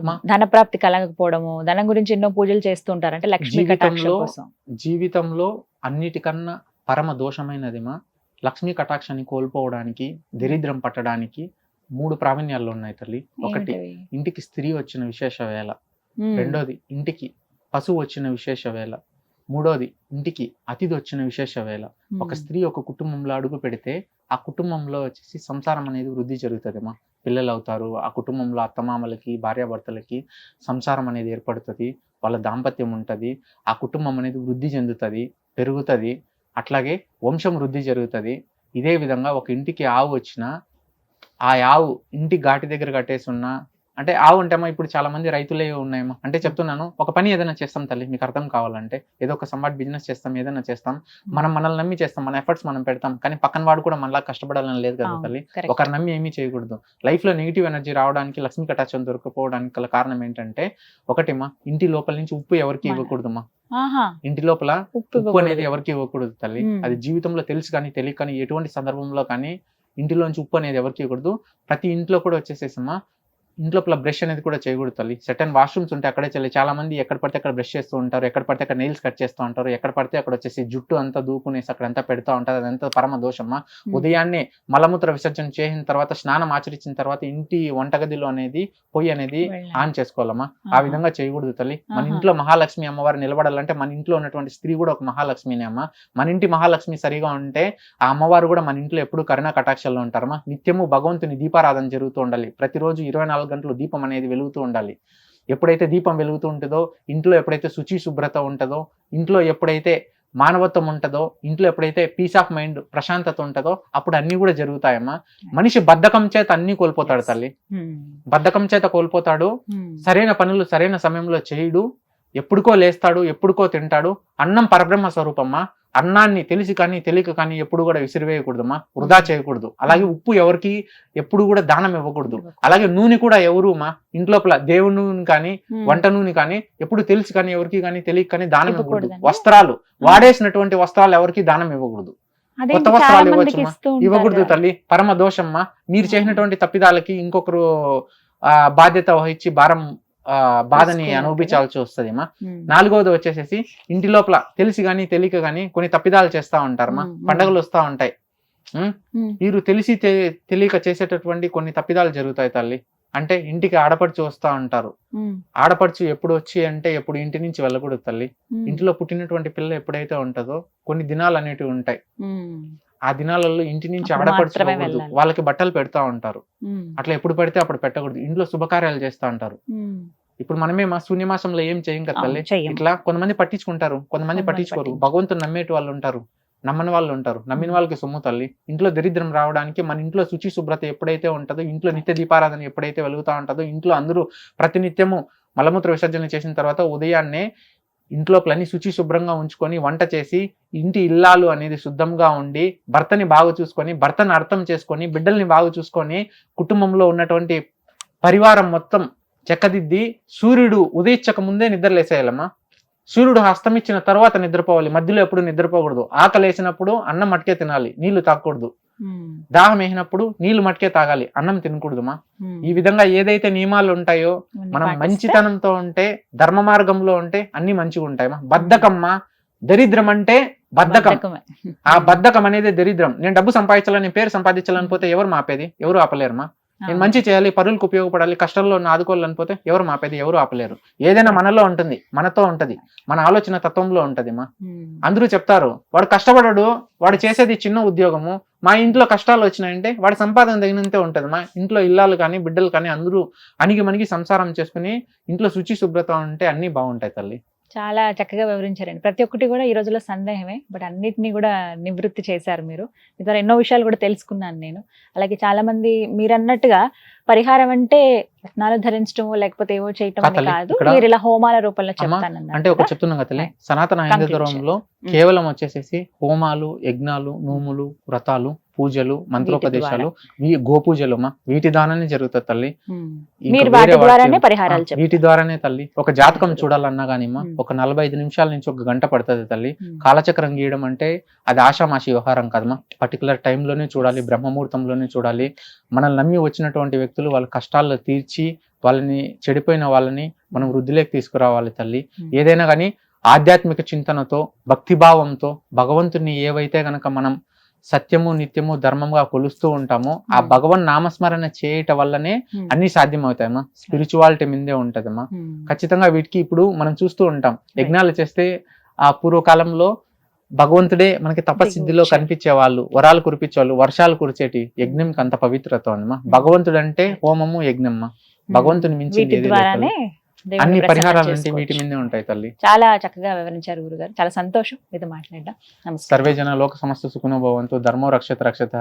మా- ధనప్రాప్తి కలగకపోవడము, ధనం గురించి ఎన్నో పూజలు చేస్తూ ఉంటారు, అంటే లక్ష్మీ కటాక్షం జీవితంలో కోసం. జీవితంలో అన్నిటికన్నా పరమ దోషమైనదిమా లక్ష్మీ కటాక్షాన్ని కోల్పోవడానికి, దరిద్రం పట్టడానికి 3 ప్రావీణ్యాలు ఉన్నాయి తల్లి. ఒకటి, ఏమిటవి? ఇంటికి స్త్రీ వచ్చిన విశేష వేళ. ఉమ్, రెండోది, ఇంటికి పశువు వచ్చిన విశేష వేళ. మూడోది, ఇంటికి అతిథి వచ్చిన విశేష వేళ. ఉమ్, ఒక స్త్రీ ఒక కుటుంబంలో అడుగు పెడితే ఆ కుటుంబంలో వచ్చేసి సంసారం అనేది వృద్ధి జరుగుతుందమ్మా. పిల్లలు అవుతారు, ఆ కుటుంబంలో అత్తమామలకి, భార్యాభర్తలకి సంసారం అనేది ఏర్పడుతుంది, వాళ్ళ దాంపత్యం ఉంటుంది, ఆ కుటుంబం అనేది వృద్ధి చెందుతుంది, పెరుగుతుంది, అట్లాగే వంశం వృద్ధి జరుగుతుంది. ఇదే విధంగా ఒక ఇంటికి ఆవు వచ్చినా ఆ ఆవు ఇంటి ఘాటి దగ్గర కట్టేసి ఉన్నా, అంటే ఆవు అంటేమో ఇప్పుడు చాలా మంది రైతులే ఉన్నాయేమో, అంటే చెప్తున్నాను, ఒక పని ఏదైనా చేస్తాం తల్లి, మీకు అర్థం కావాలంటే, ఏదో ఒక సంబాట్ బిజినెస్ చేస్తాం, ఏదైనా చేస్తాం, మనం మనల్ని నమ్మి చేస్తాం, మన ఎఫర్ట్స్ మనం పెడతాం, కానీ పక్కన వాడు కూడా మనలా కష్టపడాలని లేదు కదా అవును, తల్లి. correct. ఒకరు నమ్మి ఏమీ చేయకూడదు. లైఫ్ లో నెగిటివ్ ఎనర్జీ రావడానికి, లక్ష్మీ కటాక్షం దొరకపోవడానికి గల కారణం ఏంటంటే, ఒకటిమా, ఇంటి లోపల నుంచి ఉప్పు ఎవరికి ఇవ్వకూడదమ్మా. ఆహా, ఇంటి లోపల ఉప్పు ఉప్పు ఇవ్వకూడదు. అనేది ఎవరికి ఇవ్వకూడదు తల్లి. మ్మ్. అది జీవితంలో తెలుసు కానీ తెలియక కానీ ఎటువంటి సందర్భంలో కానీ ఇంటిలోంచి ఉప్పు అనేది ఎవరికి ఇవ్వకూడదు. ప్రతి ఇంట్లో కూడా వచ్చేసేసమ్మా, ఇంట్లోపల బ్రష్ అనేది కూడా చేయకూడదు తల్లి. సెటన్ వాష్రూమ్స్ ఉంటే అక్కడే చేయాలి. చాలా మంది ఎక్కడ పడితే అక్కడ బ్రష్ చేస్తూ ఉంటారు, ఎక్కడ పడితే అక్కడ నెయిల్స్ కట్ చేస్తూ ఉంటారు, ఎక్కడ పడితే అక్కడ వచ్చేసి జుట్టు అంతా దూకునేసి అక్కడ అంతా పెడతా ఉంటారు. అదంతా పరమ దోషమ్మా. ఉదయాన్నే మలమూత్ర విసర్జన చేసిన తర్వాత, స్నానం ఆచరించిన తర్వాత ఇంటి వంటగదిలో అనేది పొయ్యి అనేది వెళ్ళాలి. ఆన్ చేసుకోవాలమ్మా. ఆ ఆహా. విధంగా చేయకూడదు తల్లి. మన ఆహా. ఇంట్లో మహాలక్ష్మి అమ్మవారు నిలబడాలంటే మన ఇంట్లో ఉన్నటువంటి స్త్రీ కూడా ఒక మహాలక్ష్మినే అమ్మా. మన ఇంటి మహాలక్ష్మి సరిగా ఉంటే ఆ అమ్మవారు కూడా మన ఇంట్లో ఎప్పుడు కరుణా కటాక్షాల్లో ఉంటారమ్మా. నిత్యము భగవంతుని దీపారాధన జరుగుతూ ఉండాలి. ప్రతిరోజు 24 గంటలు దీపం అనేది వెలుగుతూ ఉండాలి. ఎప్పుడైతే దీపం వెలుగుతూ ఉంటుందో, ఇంట్లో ఎప్పుడైతే శుచి శుభ్రత ఉంటుందో, ఇంట్లో ఎప్పుడైతే మానవత్వం ఉంటుందో, ఇంట్లో ఎప్పుడైతే పీస్ ఆఫ్ మైండ్ ప్రశాంతత ఉంటుందో, అప్పుడు అన్ని కూడా జరుగుతాయమ్మా. మనిషి బద్ధకం చేత అన్ని కోల్పోతాడు తల్లి. ఉమ్, బద్ధకం చేత కోల్పోతాడు, ఉమ్, సరైన పనులు సరైన సమయంలో చేయడు, ఎప్పుడుకో లేస్తాడు, ఎప్పుడుకో తింటాడు. అన్నం పరబ్రహ్మ స్వరూపమ్మా. అన్నాన్ని తెలిసి కానీ తెలియక కానీ ఎప్పుడు కూడా విసిరివేయకూడదమ్మా, వృధా చేయకూడదు. అలాగే ఉప్పు ఎవరికి ఎప్పుడు కూడా దానం ఇవ్వకూడదు. అలాగే నూనె కూడా ఎవరు మా ఇంట్లోపల దేవుని నూనె కానీ ఉమ్, వంట నూనె కానీ ఎప్పుడు తెలిసి కానీ ఎవరికి కానీ తెలియక కానీ దానం ఇవ్వకూడదు. ఇవ్వకూడదండి. వస్త్రాలు, వాడేసినటువంటి వస్త్రాలు ఎవరికి దానం ఇవ్వకూడదు. అదేంటి కొత్త చాలా వస్త్రాలు మందికి ఇవ్వచ్చుమా, ఇస్తూ ఉంటారు ఇవ్వకూడదు కదా. తల్లి, పరమ దోషమ్మా. మీరు చేసినటువంటి తప్పిదాలకి ఇంకొకరు బాధ్యత వహించి బాధని తీసుకున్నారు అనుభవించాల్సి వస్తుందిమా. ఉమ్, 4వది వచ్చేసేసి, ఇంటి లోపల తెలిసి కానీ తెలియక కానీ కొన్ని తప్పిదాలు చేస్తా ఉంటారమ్మా. పండగలు వస్తా ఉంటాయి, ఉమ్, మీరు తెలిసి తెలియక చేసేటటువంటి కొన్ని తప్పిదాలు జరుగుతాయి తల్లి. అంటే ఇంటికి ఆడపడుచు వస్తా ఉంటారు. ఆడపడుచు ఎప్పుడు వచ్చి అంటే ఎప్పుడు ఇంటి నుంచి వెళ్ళకూడదు తల్లి. ఇంట్లో పుట్టినటువంటి పిల్ల ఎప్పుడైతే ఉంటుందో కొన్ని దినాలు అనేటివి ఉంటాయి. ఆ దినాలలో ఇంటి నుంచి అప్పుడు ఆడపడుచు మాత్రమే పోకూడదు. వెళ్ళాలి. వాళ్ళకి బట్టలు పెడతా ఉంటారు. అట్లా ఎప్పుడు పెడితే అప్పుడు పెట్టకూడదు. ఇంట్లో శుభకార్యాలు చేస్తా ఉంటారు. ఇప్పుడు మనమే మా శూన్యమాసంలో ఏం చేయం కదా తల్లి. చెయ్యం. ఇట్లా కొంతమంది పట్టించుకుంటారు, కొంతమంది పట్టించుకోరు. భగవంతుని నమ్మేటి వాళ్ళు ఉంటారు, నమ్మని వాళ్ళు ఉంటారు. నమ్మిన వాళ్ళకి సొమ్ము తల్లి. ఇంట్లో దరిద్రం రావడానికి మన ఇంట్లో శుచి శుభ్రత ఎప్పుడైతే ఉంటుందో, ఇంట్లో నిత్య దీపారాధన ఎప్పుడైతే వెలుగుతా ఉంటుందో, ఇంట్లో అందరూ ప్రతినిత్యము మలమూత్ర విసర్జన చేసిన తర్వాత ఉదయాన్నే ఇంట్లోపలన్నీ శుచి శుభ్రంగా ఉంచుకొని వంట చేసి ఇంటి ఇల్లాలు అనేది శుద్ధంగా ఉండి భర్తని బాగా చూసుకొని, భర్తను అర్థం చేసుకొని, బిడ్డల్ని బాగా చూసుకొని, కుటుంబంలో ఉన్నటువంటి పరివారం మొత్తం చెక్కదిద్ది సూర్యుడు ఉదయించక ముందే నిద్రలేసేయాలమ్మా. సూర్యుడు అస్తమించిన తర్వాత నిద్రపోవాలి. మధ్యలో ఎప్పుడు నిద్రపోకూడదు. ఆకలి వేసినప్పుడు అన్నం మట్కే తినాలి, నీళ్లు తాగకూడదు. దాహం వేసినప్పుడు నీళ్లు మట్కే తాగాలి, అన్నం తినకూడదుమా. ఈ విధంగా ఏదైతే నియమాలు ఉంటాయో మనం మంచితనంతో ఉంటే, ధర్మ మార్గంలో ఉంటే అన్ని మంచిగా ఉంటాయమ్మా. బద్ధకమ్మా, దరిద్రం అంటే బద్ధకం. ఆ బద్ధకం అనేది దరిద్రం. నేను డబ్బు సంపాదించాలని, పేరు సంపాదించాలని పోతే ఎవరు మాపేది? ఎవరు ఆపలేరమ్మా. నేను మంచి చేయాలి, పరులకు ఉపయోగపడాలి, కష్టంలో ఆదుకోవాలని పోతే ఎవరు మాపేది? ఎవరు ఆపలేరు. ఏదైనా మనలో ఉంటుంది, మనతో ఉంటది, మన ఆలోచన తత్వంలో ఉంటదిమా. అందరూ చెప్తారు వాడు కష్టపడడు, వాడు చేసేది చిన్న ఉద్యోగము, మా ఇంట్లో కష్టాలు వచ్చినాయంటే వాడి సంపాదన తగినంతే ఉంటది. మా ఇంట్లో ఇల్లాలు కానీ బిడ్డలు కానీ అందరూ అణిగి మణిగి సంసారం చేసుకుని ఇంట్లో శుచి శుభ్రత ఉంటే అన్ని బాగుంటాయి తల్లి. చాలా చక్కగా వివరించారండి. ప్రతి ఒక్కటి కూడా ఈ రోజుల్లో సందేహమే, బట్ అన్నిటినీ కూడా నివృత్తి చేశారు మీరు. మీ ద్వారా ఎన్నో విషయాలు కూడా తెలుసుకున్నాను నేను. అలాగే చాలా మంది మీరు అన్నట్టుగా పరిహారం అంటే రత్నాలు ధరించడం లేకపోతే ఏవో చేయటం అని కాదు, మీరు ఇలా హోమాల రూపంలో చెప్తానన్నారు. అంటే ఒక చెప్తున్నాం కదా, సనాతన హైందవ ధర్మంలో కేవలం వచ్చేసేసి హోమాలు, యజ్ఞాలు, నోములు, వ్రతాలు, పూజలు, మంత్రోపదేశాలు, గోపూజలు వీటి ద్వారానే జరుగుతుంది తల్లి. వీటి ద్వారానే తల్లి. ఒక జాతకం చూడాలన్నా గానీ ఒక 45 నిమిషాల నుంచి 1 గంట పడుతుంది తల్లి. కాలచక్రం గీయడం అంటే అది ఆషామాషి వ్యవహారం కాదమ్మా. పర్టికులర్ టైంలోనే చూడాలి, బ్రహ్మముహూర్తంలోనే చూడాలి. మనల్ని నమ్మి వచ్చినటువంటి వ్యక్తులు వాళ్ళ కష్టాల్లో తీర్చి వాళ్ళని, చెడిపోయిన వాళ్ళని మనం వృద్ధిలోకి తీసుకురావాలి తల్లి. ఏదైనా కానీ ఆధ్యాత్మిక చింతనతో, భక్తిభావంతో భగవంతుని ఏవైతే గనక మనం సత్యము, నిత్యము, ధర్మంగా కొలుస్తూ ఉంటామో ఆ భగవన్ నామస్మరణ చేయటం వల్లనే అన్ని సాధ్యమవుతాయమ్మా. స్పిరిచువాలిటీ మీదే ఉంటదమ్మా. ఖచ్చితంగా వీటికి ఇప్పుడు మనం చూస్తూ ఉంటాం, యజ్ఞాలు చేస్తే ఆ పూర్వకాలంలో భగవంతుడే మనకి తపసిద్ధిలో కనిపించే వాళ్ళు, వరాలు కురిపించేవాళ్ళు, వర్షాలు కురిచేటి. యజ్ఞంకి అంత పవిత్రత ఉందమ్మా. భగవంతుడు అంటే హోమము, యజ్ఞమ్మా. భగవంతుని మించింది అన్ని పరిహారాలు అంటే వీటి మీదే ఉంటాయి తల్లి. చాలా చక్కగా వివరించారు గురుగారు. చాలా సంతోషం మీతో మాట్లాడడం. సర్వే జన లోక సమస్త సుఖినో భవంతు, ధర్మో రక్షత రక్షత.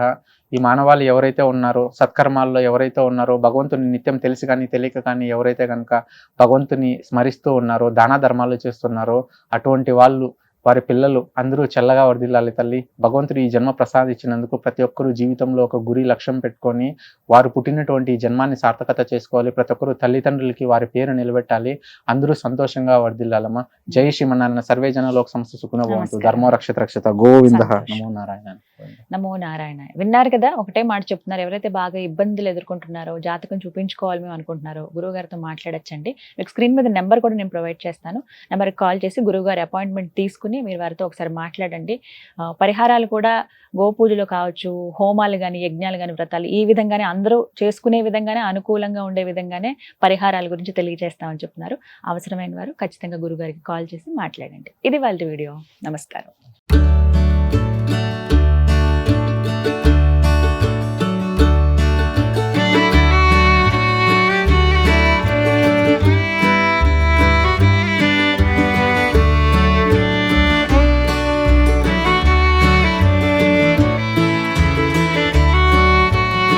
ఈ మానవాళి ఎవరైతే ఉన్నారో, సత్కర్మాల్లో ఎవరైతే ఉన్నారో, భగవంతుని నిత్యం తెలిసి కానీ తెలియక కానీ ఎవరైతే కనుక భగవంతుని స్మరిస్తూ ఉన్నారో, దాన ధర్మాలు చేస్తున్నారో, అటువంటి వాళ్ళు, వారి పిల్లలు అందరూ చల్లగా వర్ధిల్లాలి తల్లి. భగవంతుడు ఈ జన్మ ప్రసాదించినందుకు ప్రతి ఒక్కరూ జీవితంలో ఒక గురి, లక్ష్యం పెట్టుకొని వారు పుట్టినటువంటి ఈ జన్మాన్ని సార్థకత చేసుకోవాలి. ప్రతి ఒక్కరూ తల్లిదండ్రులకి వారి పేరు నిలబెట్టాలి. అందరూ సంతోషంగా వర్ధిల్లాలమ్మా. జై శ్రీమన్నారాయణ. సర్వే జన లోక సమస్త సుఖినో భవంతు. ధర్మో రక్షత రక్షత. గోవింద. నమో నారాయణ. నమో నారాయణ. విన్నారు కదా, ఒకటే మాట చెప్తున్నారు. ఎవరైతే బాగా ఇబ్బందులు ఎదుర్కొంటున్నారో, జాతకం చూపించుకోవాలి మేము అనుకుంటున్నారో, గురువు గారితో మాట్లాడచ్చండి. మీకు స్క్రీన్ మీద నెంబర్ కూడా నేను ప్రొవైడ్ చేస్తాను. నెంబర్కి కాల్ చేసి గురువు గారి అపాయింట్మెంట్ తీసుకుని మీరు వారితో ఒకసారి మాట్లాడండి. పరిహారాలు కూడా గోపూజలో కావచ్చు, హోమాలు కానీ, యజ్ఞాలు కానీ, వ్రతాలు ఈ విధంగానే అందరూ చేసుకునే విధంగానే, అనుకూలంగా ఉండే విధంగానే పరిహారాల గురించి తెలియజేస్తామని చెప్తున్నారు. అవసరమైన వారు ఖచ్చితంగా గురుగారికి కాల్ చేసి మాట్లాడండి. ఇది వాళ్ళ వీడియో. నమస్కారం.